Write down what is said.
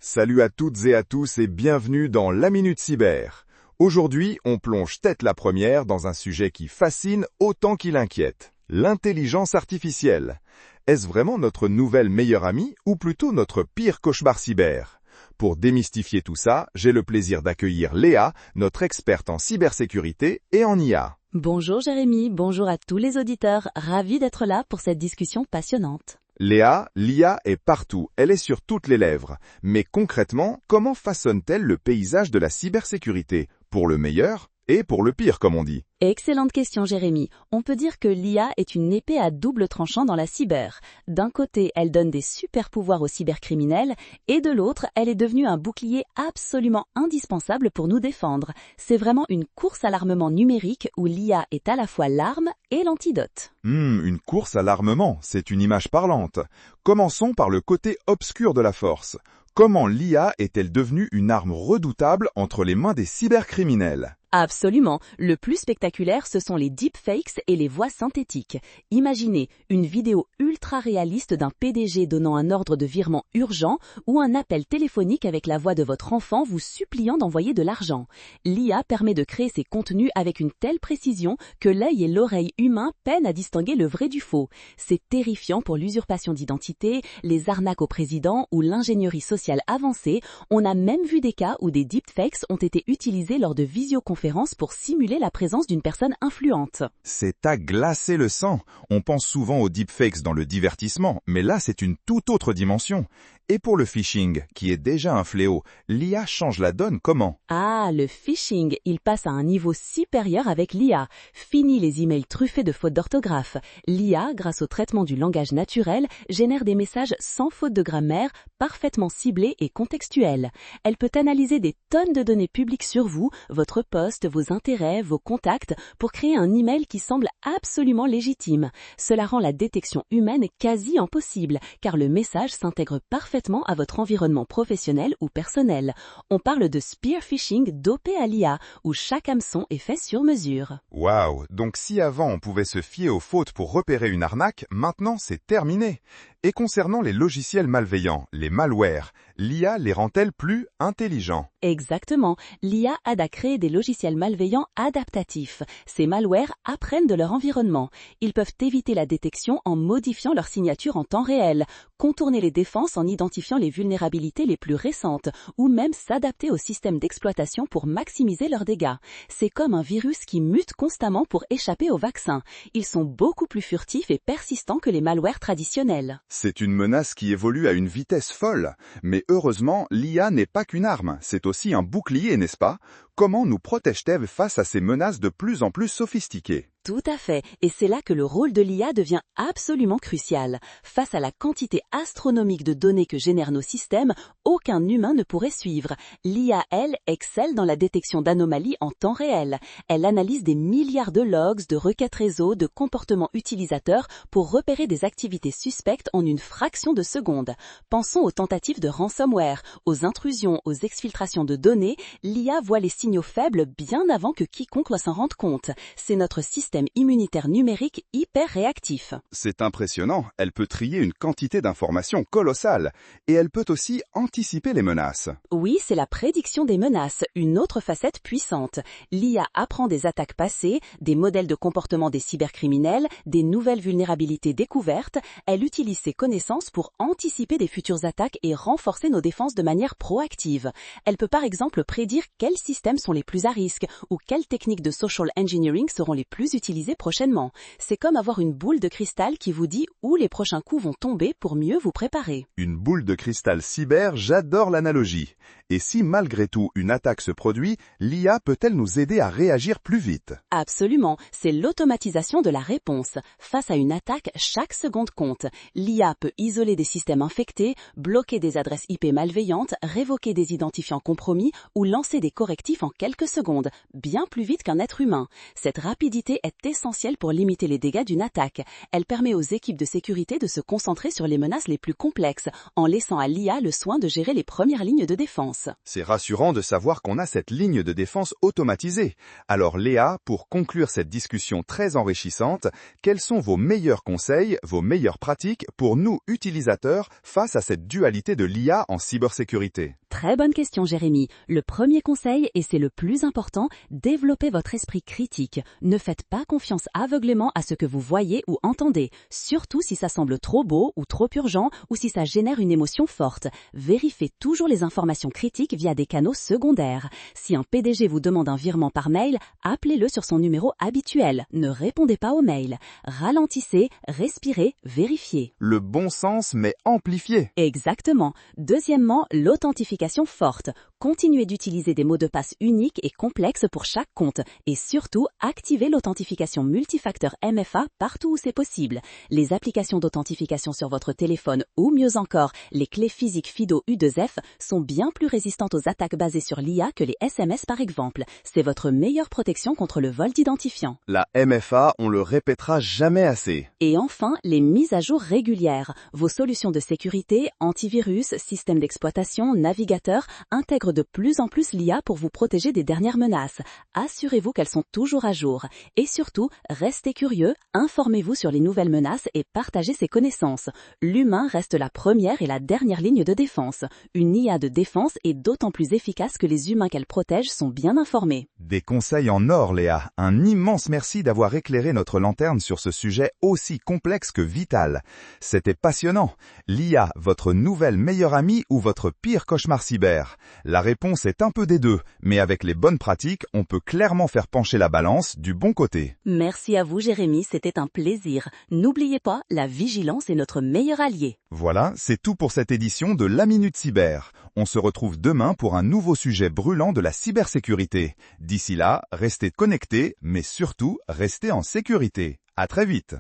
Salut à toutes et à tous et bienvenue dans la Minute Cyber. Aujourd'hui, on plonge tête la première dans un sujet qui fascine autant qu'il inquiète. L'intelligence artificielle. Est-ce vraiment notre nouvelle meilleure amie ou plutôt notre pire cauchemar cyber? Pour démystifier tout ça, j'ai le plaisir d'accueillir Léa, notre experte en cybersécurité et en IA. Bonjour Jérémy, bonjour à tous les auditeurs, ravi d'être là pour cette discussion passionnante. Léa, l'IA est partout, elle est sur toutes les lèvres. Mais concrètement, comment façonne-t-elle le paysage de la cybersécurité? Pour le meilleur et pour le pire, comme on dit. Excellente question Jérémy. On peut dire que l'IA est une épée à double tranchant dans la cyber. D'un côté, elle donne des super pouvoirs aux cybercriminels et de l'autre, elle est devenue un bouclier absolument indispensable pour nous défendre. C'est vraiment une course à l'armement numérique où l'IA est à la fois l'arme et l'antidote. Une course à l'armement, c'est une image parlante. Commençons par le côté obscur de la force. Comment l'IA est-elle devenue une arme redoutable entre les mains des cybercriminels ? Absolument. Le plus spectaculaire, ce sont les deepfakes et les voix synthétiques. Imaginez une vidéo ultra réaliste d'un PDG donnant un ordre de virement urgent ou un appel téléphonique avec la voix de votre enfant vous suppliant d'envoyer de l'argent. L'IA permet de créer ces contenus avec une telle précision que l'œil et l'oreille humains peinent à distinguer le vrai du faux. C'est terrifiant pour l'usurpation d'identité, les arnaques au président ou l'ingénierie sociale avancée. On a même vu des cas où des deepfakes ont été utilisés lors de visioconférences pour simuler la présence d'une personne influente. C'est à glacer le sang. On pense souvent aux deepfakes dans le divertissement, mais là c'est une toute autre dimension. Et pour le phishing, qui est déjà un fléau, l'IA change la donne comment? Ah, le phishing, il passe à un niveau supérieur avec l'IA. Fini les emails truffés de fautes d'orthographe. L'IA, grâce au traitement du langage naturel, génère des messages sans faute de grammaire, parfaitement ciblés et contextuels. Elle peut analyser des tonnes de données publiques sur vous, votre poste, vos intérêts, vos contacts, pour créer un email qui semble absolument légitime. Cela rend la détection humaine quasi impossible, car le message s'intègre parfaitement à votre environnement professionnel ou personnel. On parle de spear phishing dopé à l'IA, où chaque hameçon est fait sur mesure. Waouh, donc si avant on pouvait se fier aux fautes pour repérer une arnaque, maintenant c'est terminé. Et concernant les logiciels malveillants, les malwares, l'IA les rend-elle plus intelligents? Exactement. L'IA aide à créer des logiciels malveillants adaptatifs. Ces malwares apprennent de leur environnement. Ils peuvent éviter la détection en modifiant leur signature en temps réel, contourner les défenses en identifiant les vulnérabilités les plus récentes, ou même s'adapter au système d'exploitation pour maximiser leurs dégâts. C'est comme un virus qui mute constamment pour échapper au vaccin. Ils sont beaucoup plus furtifs et persistants que les malwares traditionnels. C'est une menace qui évolue à une vitesse folle. Mais heureusement, l'IA n'est pas qu'une arme, c'est aussi un bouclier, n'est-ce pas? Comment nous protège-t-elle face à ces menaces de plus en plus sophistiquées? Tout à fait, et c'est là que le rôle de l'IA devient absolument crucial. Face à la quantité astronomique de données que génèrent nos systèmes, aucun humain ne pourrait suivre. L'IA, elle, excelle dans la détection d'anomalies en temps réel. Elle analyse des milliards de logs, de requêtes réseau, de comportements utilisateurs pour repérer des activités suspectes en une fraction de seconde. Pensons aux tentatives de ransomware, aux intrusions, aux exfiltrations de données. L'IA voit les signaux faibles bien avant que quiconque s'en rende compte. C'est notre système immunitaire numérique hyper réactif. C'est impressionnant, elle peut trier une quantité d'informations colossale, et elle peut aussi anticiper les menaces. Oui, c'est la prédiction des menaces, une autre facette puissante. L'IA apprend des attaques passées, des modèles de comportement des cybercriminels, des nouvelles vulnérabilités découvertes. Elle utilise ses connaissances pour anticiper des futures attaques et renforcer nos défenses de manière proactive. Elle peut par exemple prédire quels systèmes sont les plus à risque ou quelles techniques de social engineering seront les plus utilisées prochainement. C'est comme avoir une boule de cristal qui vous dit où les prochains coups vont tomber pour mieux vous préparer. Une boule de cristal cyber, j'adore l'analogie. Et si malgré tout une attaque se produit, l'IA peut-elle nous aider à réagir plus vite? Absolument, c'est l'automatisation de la réponse. Face à une attaque, chaque seconde compte. L'IA peut isoler des systèmes infectés, bloquer des adresses IP malveillantes, révoquer des identifiants compromis ou lancer des correctifs en quelques secondes, bien plus vite qu'un être humain. Cette rapidité est essentielle pour limiter les dégâts d'une attaque. Elle permet aux équipes de sécurité de se concentrer sur les menaces les plus complexes, en laissant à l'IA le soin de gérer les premières lignes de défense. C'est rassurant de savoir qu'on a cette ligne de défense automatisée. Alors Léa, pour conclure cette discussion très enrichissante, quels sont vos meilleurs conseils, vos meilleures pratiques pour nous utilisateurs face à cette dualité de l'IA en cybersécurité? Très bonne question, Jérémy. Le premier conseil, et c'est le plus important, développez votre esprit critique. Ne faites pas confiance aveuglément à ce que vous voyez ou entendez, surtout si ça semble trop beau ou trop urgent ou si ça génère une émotion forte. Vérifiez toujours les informations critiques via des canaux secondaires. Si un PDG vous demande un virement par mail, appelez-le sur son numéro habituel. Ne répondez pas aux mails. Ralentissez, respirez, vérifiez. Le bon sens mais amplifié. Exactement. Deuxièmement, l'authentification forte. Continuez d'utiliser des mots de passe uniques et complexes pour chaque compte et surtout, activez l'authentification multifacteur MFA partout où c'est possible. Les applications d'authentification sur votre téléphone ou mieux encore, les clés physiques FIDO U2F sont bien plus résistantes aux attaques basées sur l'IA que les SMS par exemple. C'est votre meilleure protection contre le vol d'identifiants. La MFA, on le répétera jamais assez. Et enfin, les mises à jour régulières. Vos solutions de sécurité, antivirus, système d'exploitation, navigateur intègrent de plus en plus l'IA pour vous protéger des dernières menaces. Assurez-vous qu'elles sont toujours à jour. Et surtout, restez curieux, informez-vous sur les nouvelles menaces et partagez ces connaissances. L'humain reste la première et la dernière ligne de défense. Une IA de défense est d'autant plus efficace que les humains qu'elle protège sont bien informés. Des conseils en or, Léa. Un immense merci d'avoir éclairé notre lanterne sur ce sujet aussi complexe que vital. C'était passionnant. L'IA, votre nouvelle meilleure amie ou votre pire cauchemar cyber? La réponse est un peu des deux, mais avec les bonnes pratiques, on peut clairement faire pencher la balance du bon côté. Merci à vous, Jérémy, c'était un plaisir. N'oubliez pas, la vigilance est notre meilleur allié. Voilà, c'est tout pour cette édition de La Minute Cyber. On se retrouve demain pour un nouveau sujet brûlant de la cybersécurité. D'ici là, restez connectés, mais surtout, restez en sécurité. À très vite.